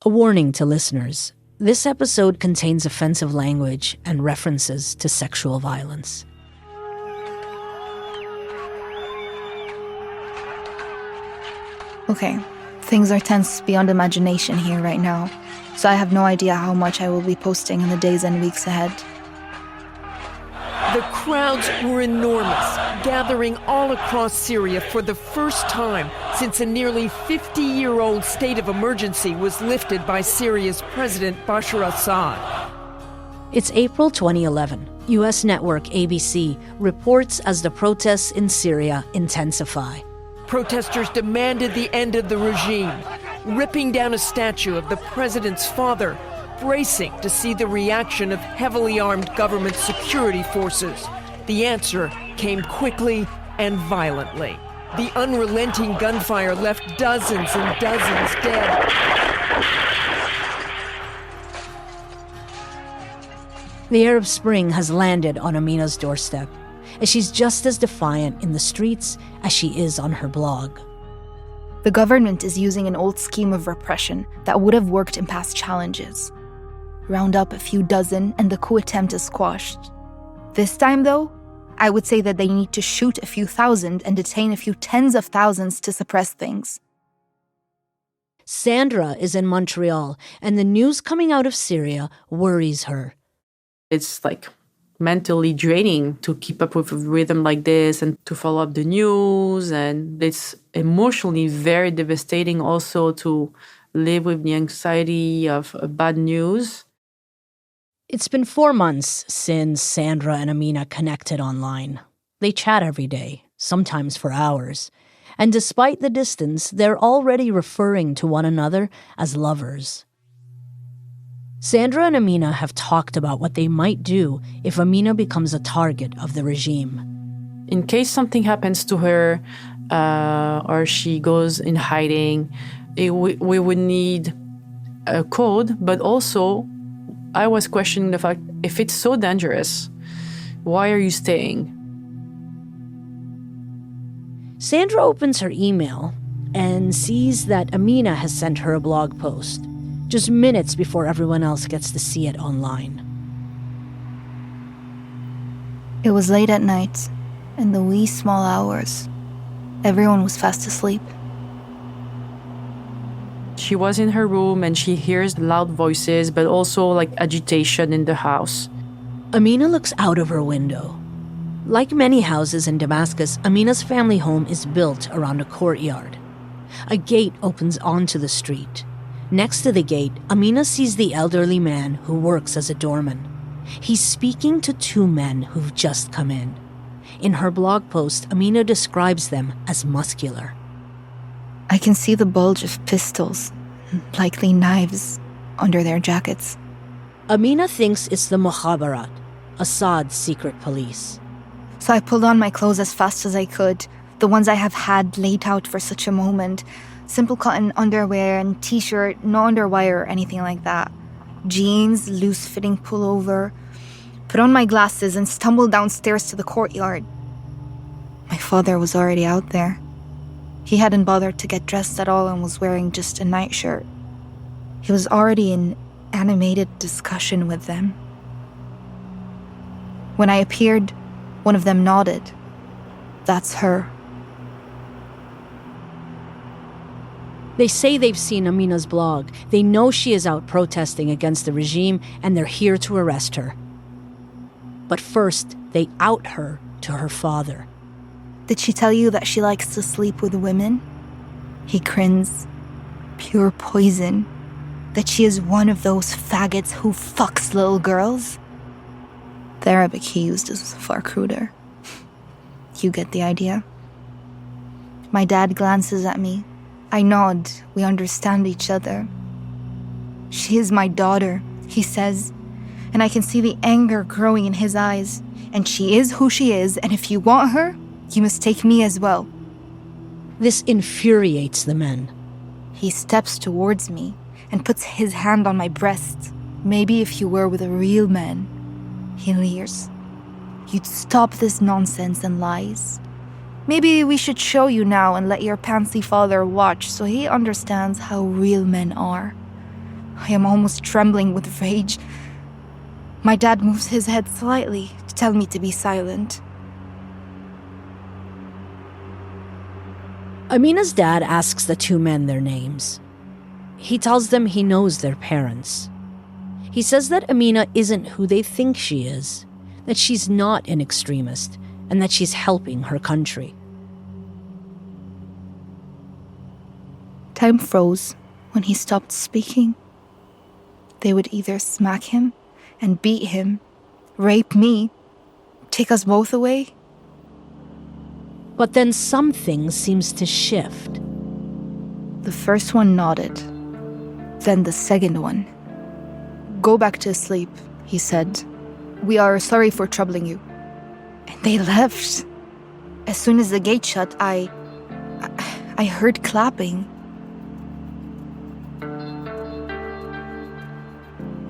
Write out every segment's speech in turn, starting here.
A warning to listeners. This episode contains offensive language and references to sexual violence. Okay, things are tense beyond imagination here right now, so I have no idea how much I will be posting in the days and weeks ahead. The crowds were enormous, gathering all across Syria for the first time since a nearly 50-year-old state of emergency was lifted by Syria's President Bashar al-Assad. It's April 2011. U.S. network ABC reports as the protests in Syria intensify. Protesters demanded the end of the regime, ripping down a statue of the president's father, bracing to see the reaction of heavily armed government security forces. The answer came quickly and violently. The unrelenting gunfire left dozens and dozens dead. The Arab Spring has landed on Amina's doorstep, and she's just as defiant in the streets as she is on her blog. The government is using an old scheme of repression that would have worked in past challenges. Round up a few dozen and the coup attempt is squashed. This time, though, I would say that they need to shoot a few thousand and detain a few tens of thousands to suppress things. Sandra is in Montreal, and the news coming out of Syria worries her. It's like mentally draining to keep up with a rhythm like this and to follow up the news. And it's emotionally very devastating also to live with the anxiety of bad news. It's been 4 months since Sandra and Amina connected online. They chat every day, sometimes for hours. And despite the distance, they're already referring to one another as lovers. Sandra and Amina have talked about what they might do if Amina becomes a target of the regime. In case something happens to her or she goes in hiding, we would need a code, but also I was questioning the fact, if it's so dangerous, why are you staying? Sandra opens her email and sees that Amina has sent her a blog post, just minutes before everyone else gets to see it online. It was late at night, in the wee small hours. Everyone was fast asleep. She was in her room and she hears loud voices, but also like agitation in the house. Amina looks out of her window. Like many houses in Damascus, Amina's family home is built around a courtyard. A gate opens onto the street. Next to the gate, Amina sees the elderly man who works as a doorman. He's speaking to 2 men who've just come in. In her blog post, Amina describes them as muscular. I can see the bulge of pistols, likely knives, under their jackets. Amina thinks it's the Mukhabarat, Assad's secret police. So I pulled on my clothes as fast as I could, the ones I have had laid out for such a moment. Simple cotton underwear and t-shirt, no underwire or anything like that. Jeans, loose-fitting pullover. Put on my glasses and stumbled downstairs to the courtyard. My father was already out there. He hadn't bothered to get dressed at all and was wearing just a nightshirt. He was already in animated discussion with them. When I appeared, one of them nodded. That's her. They say they've seen Amina's blog. They know she is out protesting against the regime, and they're here to arrest her. But first, they out her to her father. Did she tell you that she likes to sleep with women? He grins. Pure poison. That she is one of those faggots who fucks little girls? The Arabic he used is far cruder. You get the idea. My dad glances at me. I nod. We understand each other. She is my daughter, he says, and I can see the anger growing in his eyes. And she is who she is, and if you want her, you must take me as well. This infuriates the men. He steps towards me and puts his hand on my breast. Maybe if you were with a real man, he leers. You'd stop this nonsense and lies. Maybe we should show you now and let your pantsy father watch so he understands how real men are. I am almost trembling with rage. My dad moves his head slightly to tell me to be silent. Amina's dad asks the two men their names. He tells them he knows their parents. He says that Amina isn't who they think she is, that she's not an extremist, and that she's helping her country. Time froze when he stopped speaking. They would either smack him and beat him, rape me, take us both away. But then something seems to shift. The first one nodded, then the second one. Go back to sleep, he said. We are sorry for troubling you. And they left. As soon as the gate shut, I heard clapping.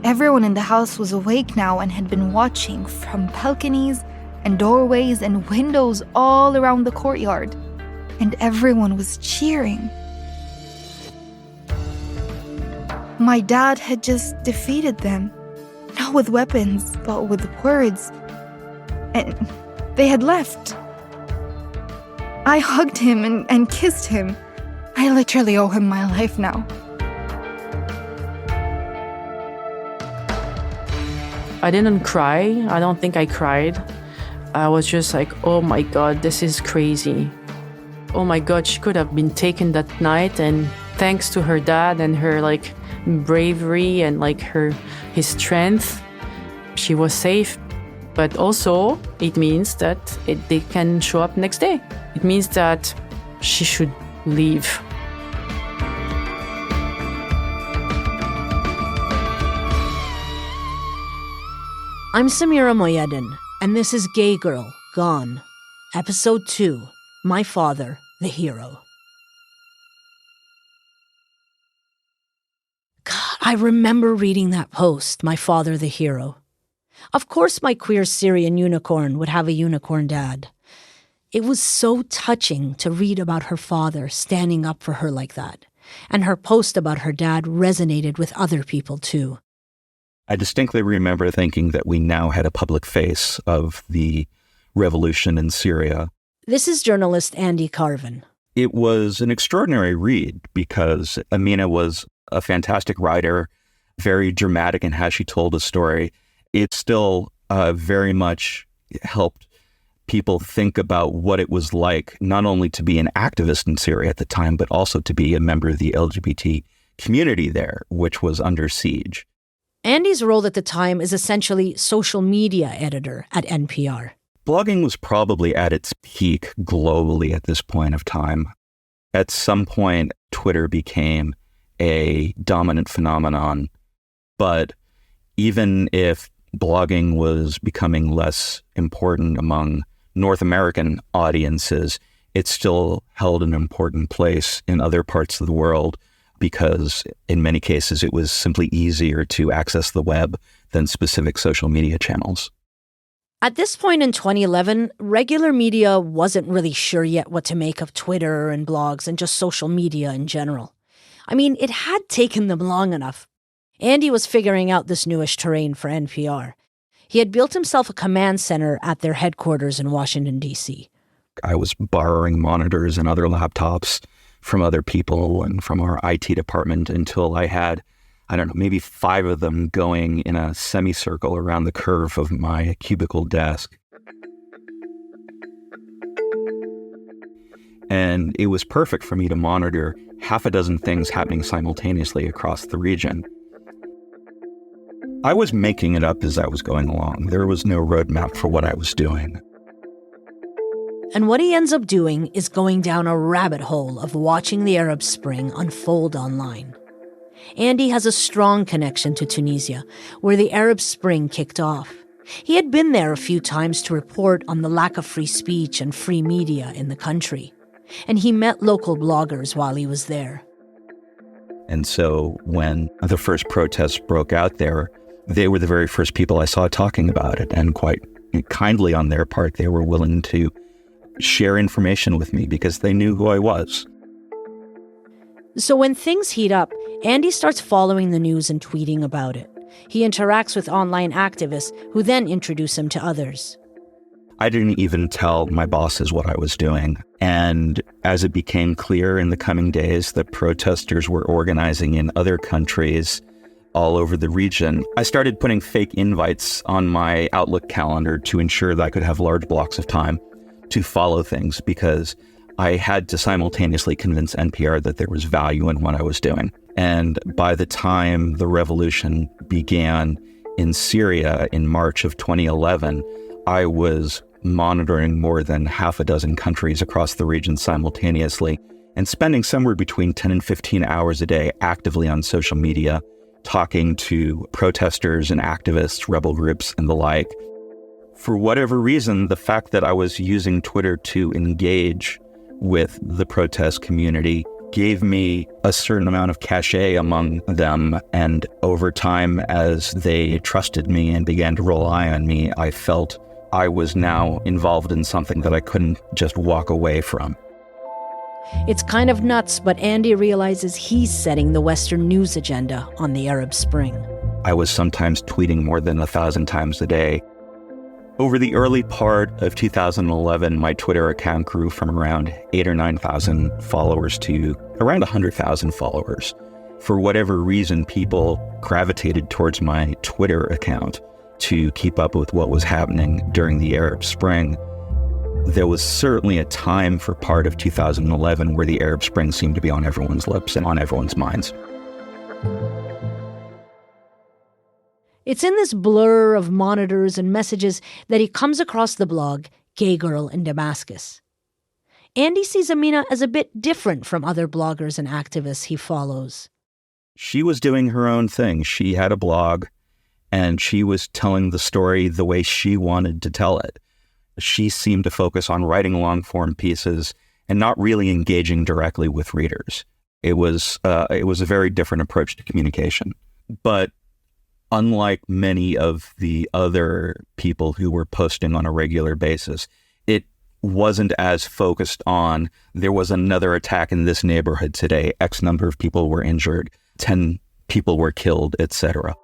Everyone in the house was awake now and had been watching from balconies and doorways and windows all around the courtyard. And everyone was cheering. My dad had just defeated them. Not with weapons, but with words. And they had left. I hugged him and kissed him. I literally owe him my life now. I didn't cry. I don't think I cried. I was just like, oh my God, this is crazy. Oh my God, she could have been taken that night, and thanks to her dad and her bravery and his strength, she was safe. But also, it means that they can show up next day. It means that she should leave. I'm Samira Mohyeddin, and this is Gay Girl, Gone, Episode 2, My Father, the Hero. God, I remember reading that post, My Father, the Hero. Of course my queer Syrian unicorn would have a unicorn dad. It was so touching to read about her father standing up for her like that, and her post about her dad resonated with other people too. I distinctly remember thinking that we now had a public face of the revolution in Syria. This is journalist Andy Carvin. It was an extraordinary read because Amina was a fantastic writer, very dramatic in how she told a story. It still very much helped people think about what it was like, not only to be an activist in Syria at the time, but also to be a member of the LGBT community there, which was under siege. Andy's role at the time is essentially social media editor at NPR. Blogging was probably at its peak globally at this point of time. At some point, Twitter became a dominant phenomenon. But even if blogging was becoming less important among North American audiences, it still held an important place in other parts of the world, because in many cases it was simply easier to access the web than specific social media channels. At this point in 2011, regular media wasn't really sure yet what to make of Twitter and blogs and just social media in general. I mean, it had taken them long enough. Andy was figuring out this newish terrain for NPR. He had built himself a command center at their headquarters in Washington, D.C. I was borrowing monitors and other laptops from other people and from our IT department until I had, maybe 5 of them going in a semicircle around the curve of my cubicle desk. And it was perfect for me to monitor 6 things happening simultaneously across the region. I was making it up as I was going along. There was no roadmap for what I was doing. And what he ends up doing is going down a rabbit hole of watching the Arab Spring unfold online. Andy has a strong connection to Tunisia, where the Arab Spring kicked off. He had been there a few times to report on the lack of free speech and free media in the country. And he met local bloggers while he was there. And so when the first protests broke out there, they were the very first people I saw talking about it. And quite kindly on their part, they were willing to share information with me because they knew who I was. So when things heat up, Andy starts following the news and tweeting about it. He interacts with online activists who then introduce him to others. I didn't even tell my bosses what I was doing. And as it became clear in the coming days that protesters were organizing in other countries all over the region, I started putting fake invites on my Outlook calendar to ensure that I could have large blocks of time to follow things, because I had to simultaneously convince NPR that there was value in what I was doing. And by the time the revolution began in Syria in March of 2011, I was monitoring more than half a dozen countries across the region simultaneously and spending somewhere between 10 and 15 hours a day actively on social media, talking to protesters and activists, rebel groups, and the like. For whatever reason, the fact that I was using Twitter to engage with the protest community gave me a certain amount of cachet among them. And over time, as they trusted me and began to rely on me, I felt I was now involved in something that I couldn't just walk away from. It's kind of nuts, but Andy realizes he's setting the Western news agenda on the Arab Spring. I was sometimes tweeting more than 1,000 times a day. Over the early part of 2011, my Twitter account grew from around 8,000 or 9,000 followers to around 100,000 followers. For whatever reason, people gravitated towards my Twitter account to keep up with what was happening during the Arab Spring. There was certainly a time for part of 2011 where the Arab Spring seemed to be on everyone's lips and on everyone's minds. It's in this blur of monitors and messages that he comes across the blog Gay Girl in Damascus. Andy sees Amina as a bit different from other bloggers and activists he follows. She was doing her own thing. She had a blog, and she was telling the story the way she wanted to tell it. She seemed to focus on writing long-form pieces and not really engaging directly with readers. It was a very different approach to communication. But unlike many of the other people who were posting on a regular basis, it wasn't as focused on, there was another attack in this neighborhood today, X number of people were injured, 10 people were killed, etc.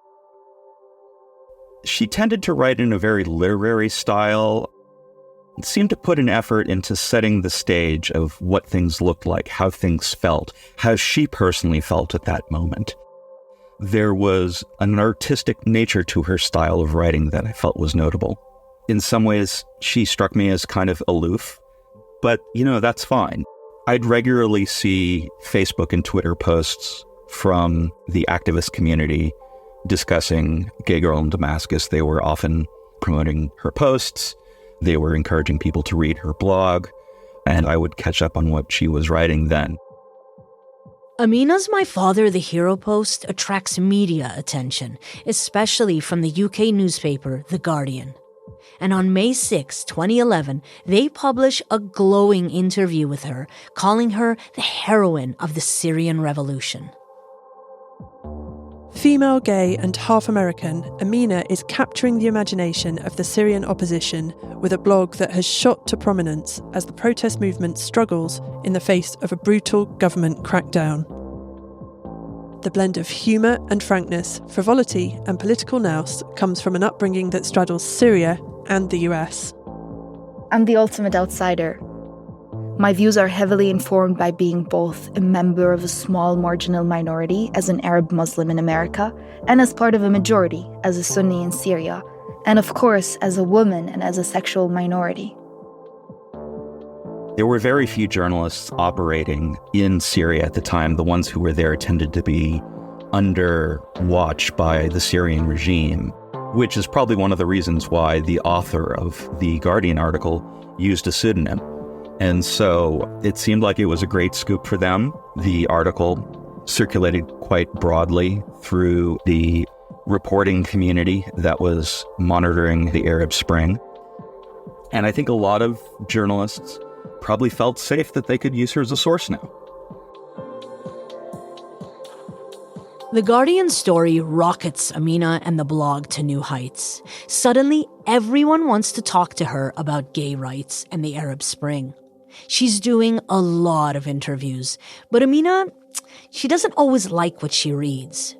She tended to write in a very literary style. It seemed to put an effort into setting the stage of what things looked like, how things felt, how she personally felt at that moment. There was an artistic nature to her style of writing that I felt was notable. In some ways, she struck me as kind of aloof, but, that's fine. I'd regularly see Facebook and Twitter posts from the activist community discussing Gay Girl in Damascus. They were often promoting her posts. They were encouraging people to read her blog, and I would catch up on what she was writing then. Amina's My Father the Hero post attracts media attention, especially from the UK newspaper The Guardian. And on May 6, 2011, they publish a glowing interview with her, calling her the heroine of the Syrian revolution. Female, gay and half American, Amina is capturing the imagination of the Syrian opposition with a blog that has shot to prominence as the protest movement struggles in the face of a brutal government crackdown. The blend of humour and frankness, frivolity and political nous comes from an upbringing that straddles Syria and the US. I'm the ultimate outsider. My views are heavily informed by being both a member of a small marginal minority as an Arab Muslim in America and as part of a majority as a Sunni in Syria, and of course as a woman and as a sexual minority. There were very few journalists operating in Syria at the time. The ones who were there tended to be under watch by the Syrian regime, which is probably one of the reasons why the author of the Guardian article used a pseudonym. And so it seemed like it was a great scoop for them. The article circulated quite broadly through the reporting community that was monitoring the Arab Spring. And I think a lot of journalists probably felt safe that they could use her as a source now. The Guardian story rockets Amina and the blog to new heights. Suddenly, everyone wants to talk to her about gay rights and the Arab Spring. She's doing a lot of interviews, but Amina, she doesn't always like what she reads.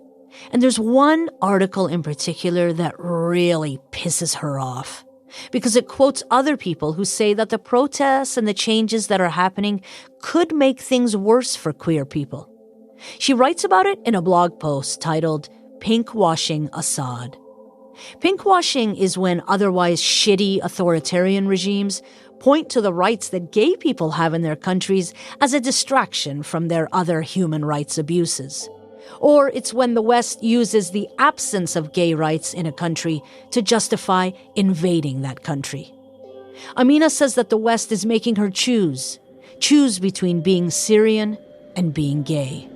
And there's one article in particular that really pisses her off, because it quotes other people who say that the protests and the changes that are happening could make things worse for queer people. She writes about it in a blog post titled Pinkwashing Assad. Pinkwashing is when otherwise shitty authoritarian regimes point to the rights that gay people have in their countries as a distraction from their other human rights abuses. Or it's when the West uses the absence of gay rights in a country to justify invading that country. Amina says that the West is making her choose between being Syrian and being gay.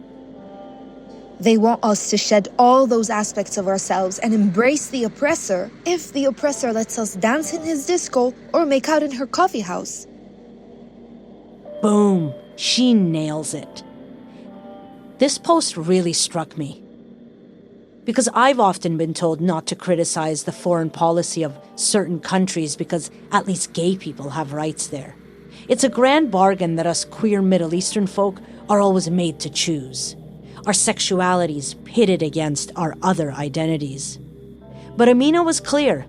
They want us to shed all those aspects of ourselves and embrace the oppressor if the oppressor lets us dance in his disco or make out in her coffee house. Boom. She nails it. This post really struck me, because I've often been told not to criticize the foreign policy of certain countries because at least gay people have rights there. It's a grand bargain that us queer Middle Eastern folk are always made to choose. Our sexualities pitted against our other identities. But Amina was clear.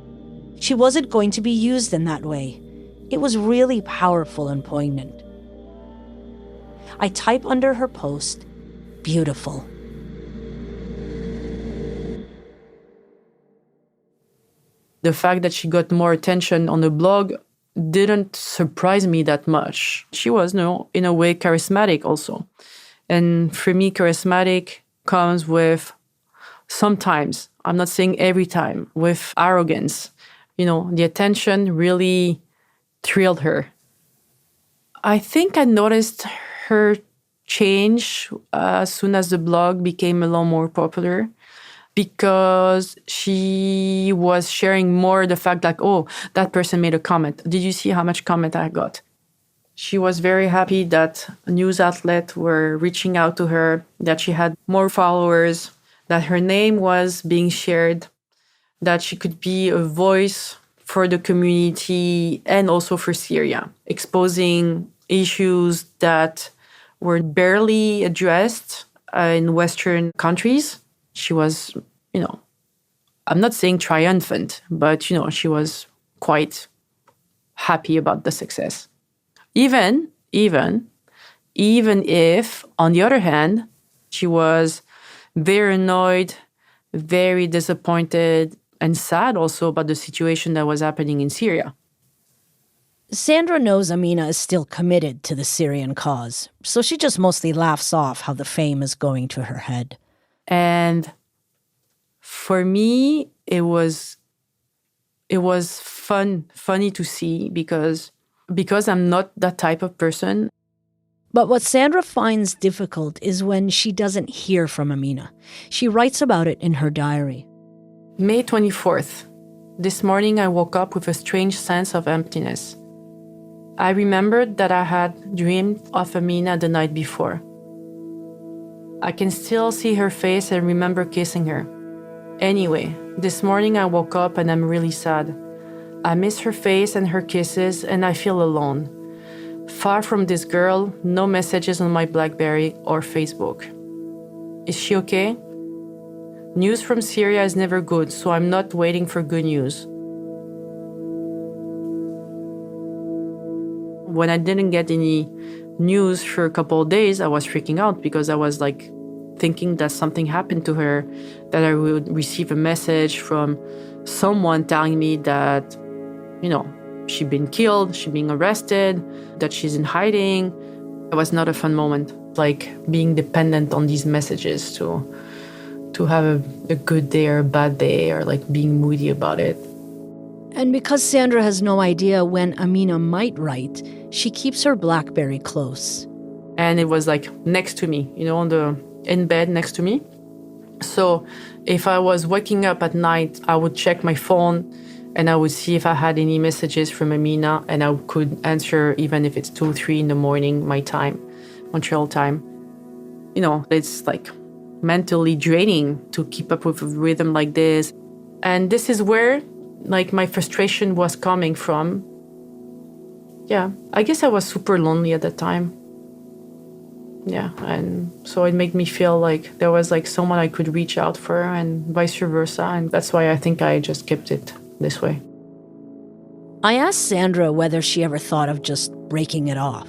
She wasn't going to be used in that way. It was really powerful and poignant. I type under her post, beautiful. The fact that she got more attention on the blog didn't surprise me that much. She was, in a way, charismatic also. And for me, charismatic comes with sometimes, I'm not saying every time, with arrogance. The attention really thrilled her. I think I noticed her change as soon as the blog became a lot more popular, because she was sharing more the fact like, oh, that person made a comment. Did you see how much comment I got? She was very happy that news outlets were reaching out to her, that she had more followers, that her name was being shared, that she could be a voice for the community and also for Syria, exposing issues that were barely addressed in Western countries. She was, I'm not saying triumphant, but, she was quite happy about the success. Even if, on the other hand, she was very annoyed, very disappointed, and sad also about the situation that was happening in Syria. Sandra knows Amina is still committed to the Syrian cause, so she just mostly laughs off how the fame is going to her head. And for me, it was funny to see because I'm not that type of person. But what Sandra finds difficult is when she doesn't hear from Amina. She writes about it in her diary. May 24th. This morning I woke up with a strange sense of emptiness. I remembered that I had dreamed of Amina the night before. I can still see her face and remember kissing her. Anyway, this morning I woke up and I'm really sad. I miss her face and her kisses, and I feel alone. Far from this girl, no messages on my BlackBerry or Facebook. Is she okay? News from Syria is never good, so I'm not waiting for good news. When I didn't get any news for a couple of days, I was freaking out because I was thinking that something happened to her, that I would receive a message from someone telling me that, she'd been killed, she'd been arrested, that she's in hiding. It was not a fun moment, being dependent on these messages to have a good day or a bad day, or being moody about it. And because Sandra has no idea when Amina might write, she keeps her BlackBerry close. And it was next to me, in bed next to me. So if I was waking up at night, I would check my phone and I would see if I had any messages from Amina, and I could answer even if it's 2, 3 in the morning, my time, Montreal time. It's mentally draining to keep up with a rhythm like this. And this is where my frustration was coming from. Yeah, I guess I was super lonely at that time. Yeah, and so it made me feel like there was like someone I could reach out for and vice versa. And that's why I think I just kept it this way. I asked Sandra whether she ever thought of just breaking it off.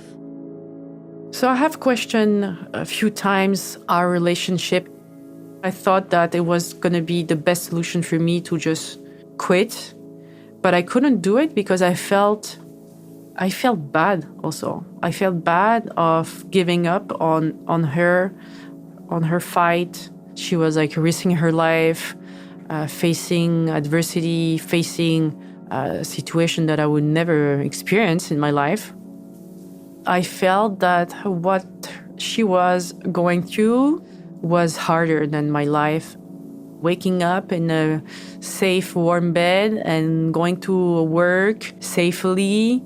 So I have questioned a few times our relationship. I thought that it was going to be the best solution for me to just quit, but I couldn't do it because I felt bad also. I felt bad of giving up on her fight. She was like risking her life, facing adversity, facing a situation that I would never experience in my life. I felt that what she was going through was harder than my life. Waking up in a safe, warm bed and going to work safely,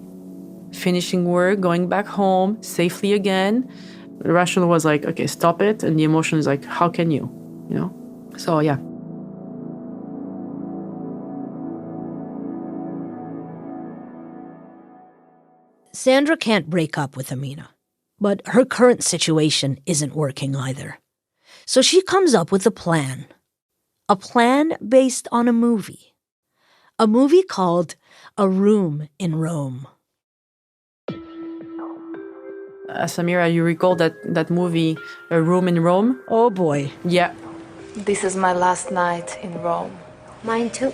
finishing work, going back home safely again. The rational was like, okay, stop it. And the emotion is like, how can you? You know? So, yeah. Sandra can't break up with Amina, but her current situation isn't working either. So she comes up with a plan based on a movie called A Room in Rome. Samira, you recall that movie, A Room in Rome? Oh boy. Yeah. This is my last night in Rome. Mine too.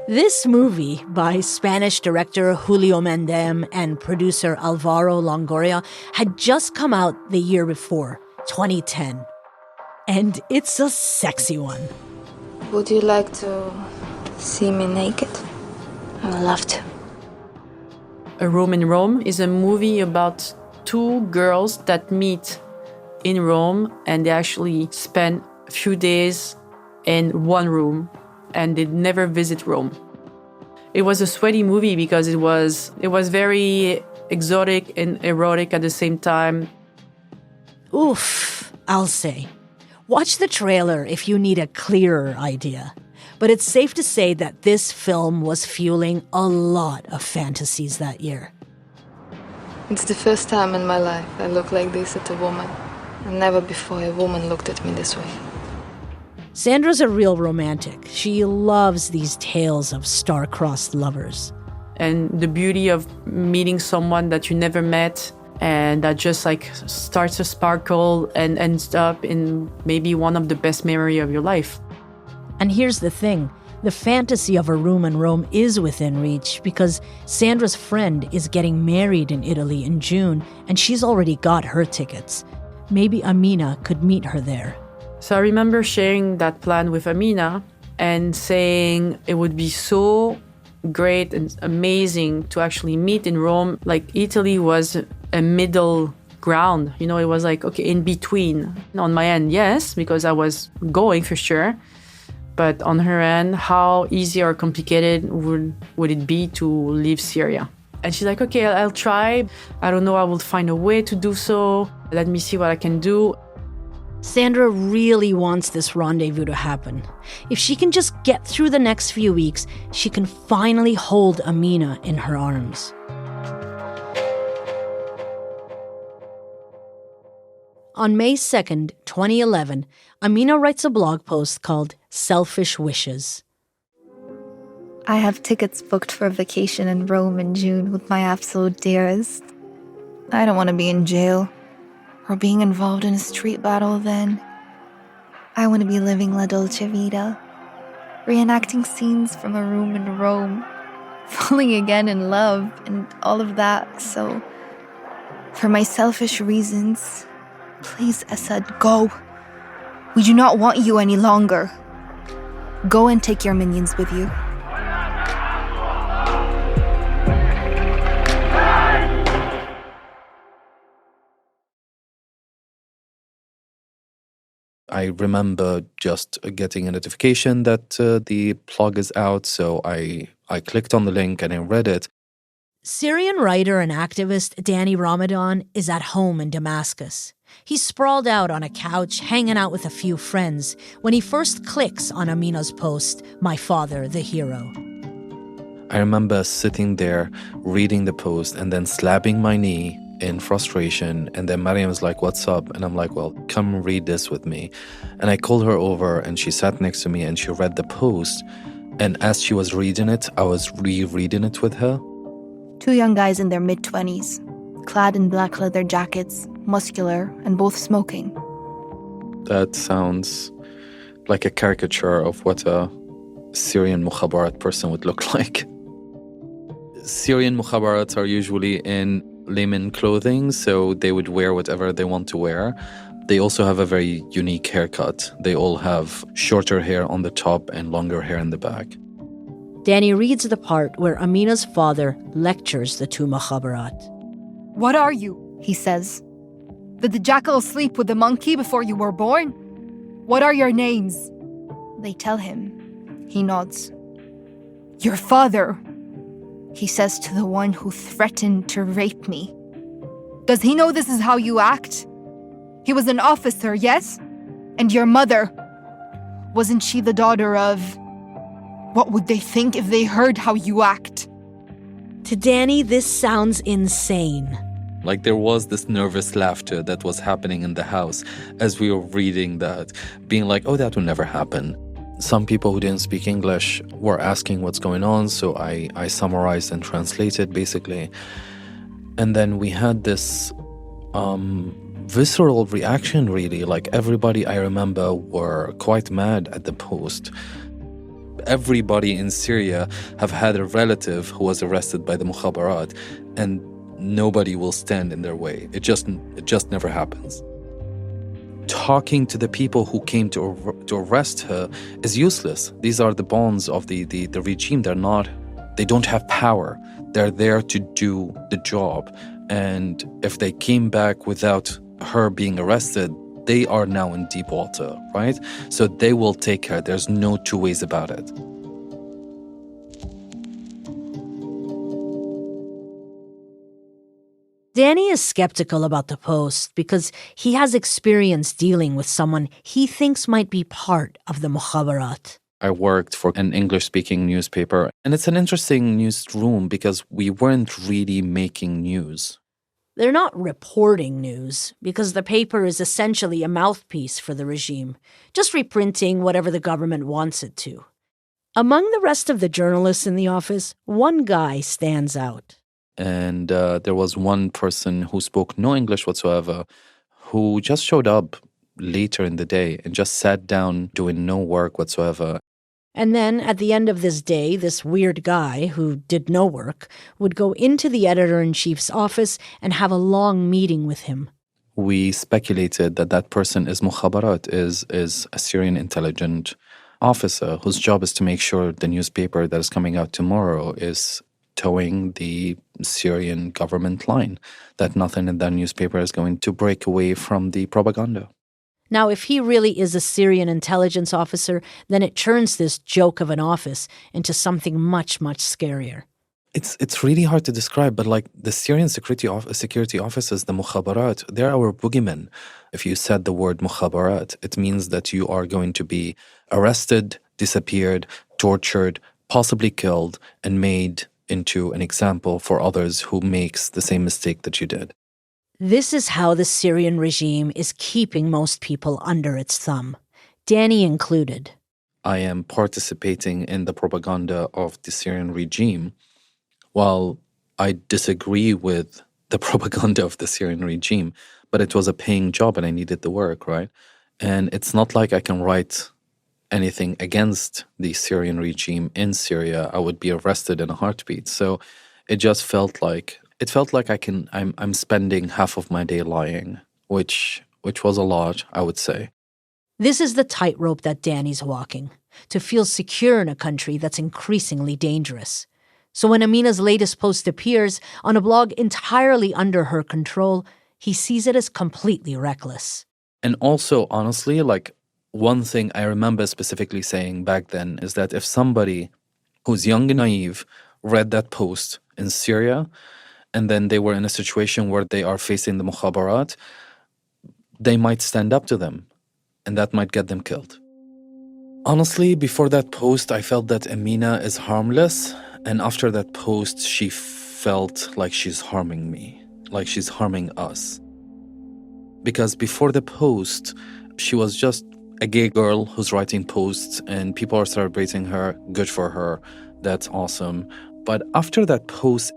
This movie, by Spanish director Julio Mendem and producer Alvaro Longoria, had just come out the year before, 2010. And it's a sexy one. Would you like to see me naked? I would love to. A Room in Rome is a movie about two girls that meet in Rome and they actually spend a few days in one room and they never visit Rome. It was a sweaty movie because it was very exotic and erotic at the same time. Oof, I'll say. Watch the trailer if you need a clearer idea. But it's safe to say that this film was fueling a lot of fantasies that year. It's the first time in my life I look like this at a woman. And never before a woman looked at me this way. Sandra's a real romantic. She loves these tales of star-crossed lovers. And the beauty of meeting someone that you never met and that just like starts to sparkle and ends up in maybe one of the best memory of your life. And here's the thing. The fantasy of A Room in Rome is within reach because Sandra's friend is getting married in Italy in June and she's already got her tickets. Maybe Amina could meet her there. So I remember sharing that plan with Amina and saying it would be so great and amazing to actually meet in Rome. Like Italy was a middle ground, you know, it was like, okay, in between. On my end, yes, because I was going for sure. But on her end, how easy or complicated would it be to leave Syria? And she's like, okay, I'll try. I don't know, I will find a way to do so. Let me see what I can do. Sandra really wants this rendezvous to happen. If she can just get through the next few weeks, she can finally hold Amina in her arms. On May 2nd, 2011, Amina writes a blog post called Selfish Wishes. I have tickets booked for a vacation in Rome in June with my absolute dearest. I don't want to be in jail or being involved in a street battle then. I want to be living La Dolce Vita, reenacting scenes from A Room in Rome, falling again in love and all of that. So, for my selfish reasons, please, Assad, go. We do not want you any longer. Go and take your minions with you. I remember just getting a notification that the blog is out, so I clicked on the link and I read it. Syrian writer and activist Danny Ramadan is at home in Damascus. He's sprawled out on a couch, hanging out with a few friends, when he first clicks on Amina's post, My Father, the Hero. I remember sitting there, reading the post, and then slapping my knee in frustration. And then Mariam's like, what's up? And I'm like, well, come read this with me. And I called her over and she sat next to me and she read the post. And as she was reading it, I was rereading it with her. Two young guys in their mid-20s, clad in black leather jackets, muscular, and both smoking. That sounds like a caricature of what a Syrian mukhabarat person would look like. Syrian mukhabarats are usually in layman clothing, so they would wear whatever they want to wear. They also have a very unique haircut. They all have shorter hair on the top and longer hair in the back. Danny reads the part where Amina's father lectures the two mukhabarat. What are you? He says. Did the jackal sleep with the monkey before you were born? What are your names? They tell him. He nods. Your father, he says to the one who threatened to rape me. Does he know this is how you act? He was an officer, yes? And your mother, wasn't she the daughter of... What would they think if they heard how you act? To Danny, this sounds insane. Like there was this nervous laughter that was happening in the house as we were reading that, being like, oh, that will never happen. Some people who didn't speak English were asking what's going on, so I summarized and translated, basically. And then we had this visceral reaction, really. Like everybody, I remember, were quite mad at the post. Everybody in Syria have had a relative who was arrested by the mukhabarat, and nobody will stand in their way. It just never happens. Talking to the people who came to arrest her is useless. These are the bonds of the regime. They don't have power. They're there to do the job. And if they came back without her being arrested, they are now in deep water, right? So they will take her. There's no two ways about it. Danny is skeptical about the post because he has experience dealing with someone he thinks might be part of the mukhabarat. I worked for an English-speaking newspaper, and it's an interesting newsroom because we weren't really making news. They're not reporting news because the paper is essentially a mouthpiece for the regime, just reprinting whatever the government wants it to. Among the rest of the journalists in the office, one guy stands out. And there was one person who spoke no English whatsoever, who just showed up later in the day and just sat down doing no work whatsoever. And then at the end of this day, this weird guy who did no work would go into the editor-in-chief's office and have a long meeting with him. We speculated that that person is mukhabarat, is a Syrian intelligence officer whose job is to make sure the newspaper that is coming out tomorrow is towing the Syrian government line, that nothing in that newspaper is going to break away from the propaganda. Now, if he really is a Syrian intelligence officer, then it turns this joke of an office into something much, much scarier. It's really hard to describe, but like the Syrian security officers, the mukhabarat, they're our boogeymen. If you said the word mukhabarat, it means that you are going to be arrested, disappeared, tortured, possibly killed, and made into an example for others who makes the same mistake that you did. This is how the Syrian regime is keeping most people under its thumb, Danny included. I am participating in the propaganda of the Syrian regime. While I disagree with the propaganda of the Syrian regime, but it was a paying job and I needed the work, right? And it's not like I can write anything against the Syrian regime in Syria. I would be arrested in a heartbeat. So it just felt like I'm spending half of my day lying, which was a lot, I would say. This is the tightrope that Danny's walking, to feel secure in a country that's increasingly dangerous. So when Amina's latest post appears on a blog entirely under her control, he sees it as completely reckless. And also, honestly, like one thing I remember specifically saying back then is that if somebody who's young and naive read that post in Syria, and then they were in a situation where they are facing the mukhabarat, they might stand up to them, and that might get them killed. Honestly, before that post, I felt that Amina is harmless, And after that post, she felt like she's harming me, like she's harming us. Because before the post, she was just a gay girl who's writing posts and people are celebrating her. Good for her. That's awesome. But after that post,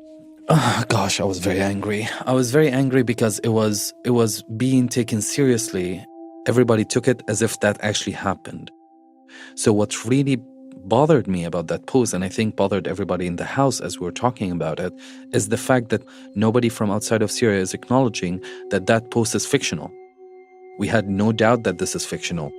I was very angry. I was very angry because it was being taken seriously. Everybody took it as if that actually happened. So what really bothered me about that post, and I think bothered everybody in the house as we were talking about it, is the fact that nobody from outside of Syria is acknowledging that that post is fictional. We had no doubt that this is fictional.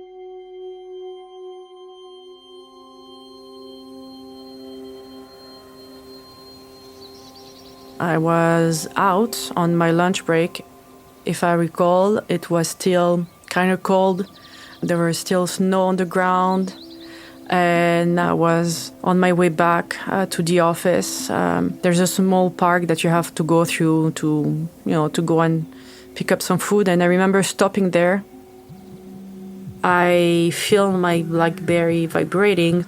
I was out on my lunch break. If I recall, it was still kind of cold. There was still snow on the ground. And I was on my way back to the office. There's a small park that you have to go through to go and pick up some food. And I remember stopping there. I feel my BlackBerry vibrating.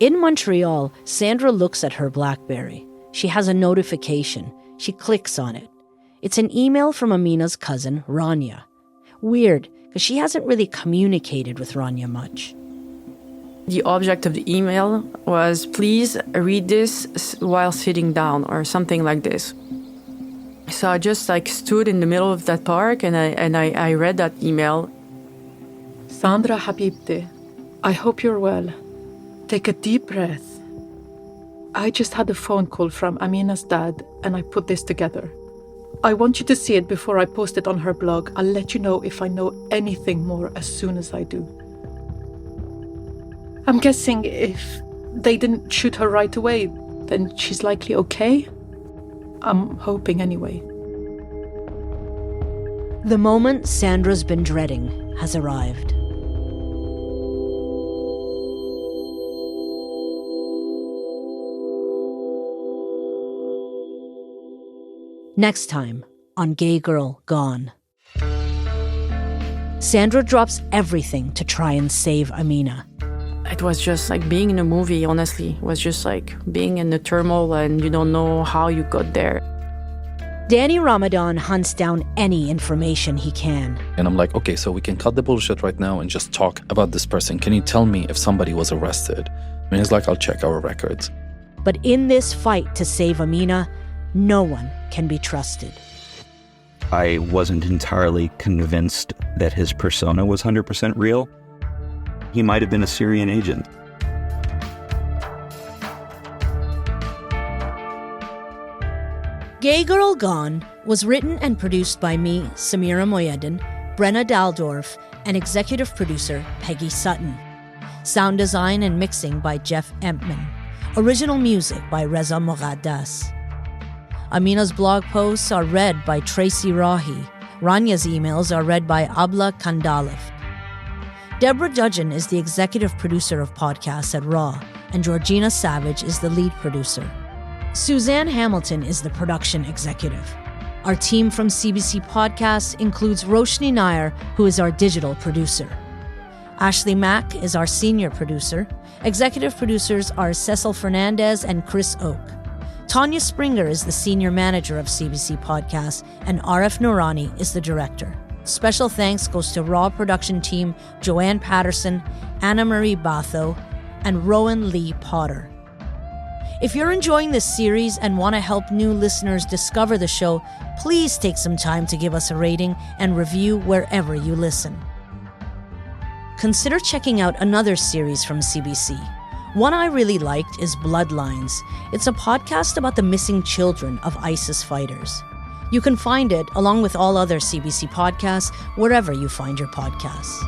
In Montreal, Sandra looks at her BlackBerry. She has a notification. She clicks on it. It's an email from Amina's cousin, Rania. Weird, because she hasn't really communicated with Rania much. The object of the email was, please read this while sitting down, or something like this. So I just stood in the middle of that park and I read that email. Sandra Habibti, I hope you're well. Take a deep breath. I just had a phone call from Amina's dad and I put this together. I want you to see it before I post it on her blog. I'll let you know if I know anything more as soon as I do. I'm guessing if they didn't shoot her right away, then she's likely okay. I'm hoping anyway. The moment Sandra's been dreading has arrived. Next time on Gay Girl Gone. Sandra drops everything to try and save Amina. It was just like being in a movie, honestly. It was just like being in the turmoil and you don't know how you got there. Danny Ramadan hunts down any information he can. And I'm like, okay, so we can cut the bullshit right now and just talk about this person. Can you tell me if somebody was arrested? And he's like, I'll check our records. But in this fight to save Amina, no one can be trusted. I wasn't entirely convinced that his persona was 100% real. He might have been a Syrian agent. Gay Girl Gone was written and produced by me, Samira Mohyeddin, Brenna Daldorf, and executive producer Peggy Sutton. Sound design and mixing by Jeff Empman. Original music by Reza Moghaddas. Amina's blog posts are read by Tracy Rahi. Ranya's emails are read by Abla Kandalov. Deborah Dudgeon is the executive producer of podcasts at Raw, and Georgina Savage is the lead producer. Suzanne Hamilton is the production executive. Our team from CBC Podcasts includes Roshni Nair, who is our digital producer. Ashley Mack is our senior producer. Executive producers are Cecil Fernandez and Chris Oak. Tanya Springer is the senior manager of CBC Podcasts, and RF Noorani is the director. Special thanks goes to Raw production team Joanne Patterson, Anna Marie Batho, and Rowan Lee Potter. If you're enjoying this series and want to help new listeners discover the show, please take some time to give us a rating and review wherever you listen. Consider checking out another series from CBC. One I really liked is Bloodlines. It's a podcast about the missing children of ISIS fighters. You can find it, along with all other CBC podcasts, wherever you find your podcasts.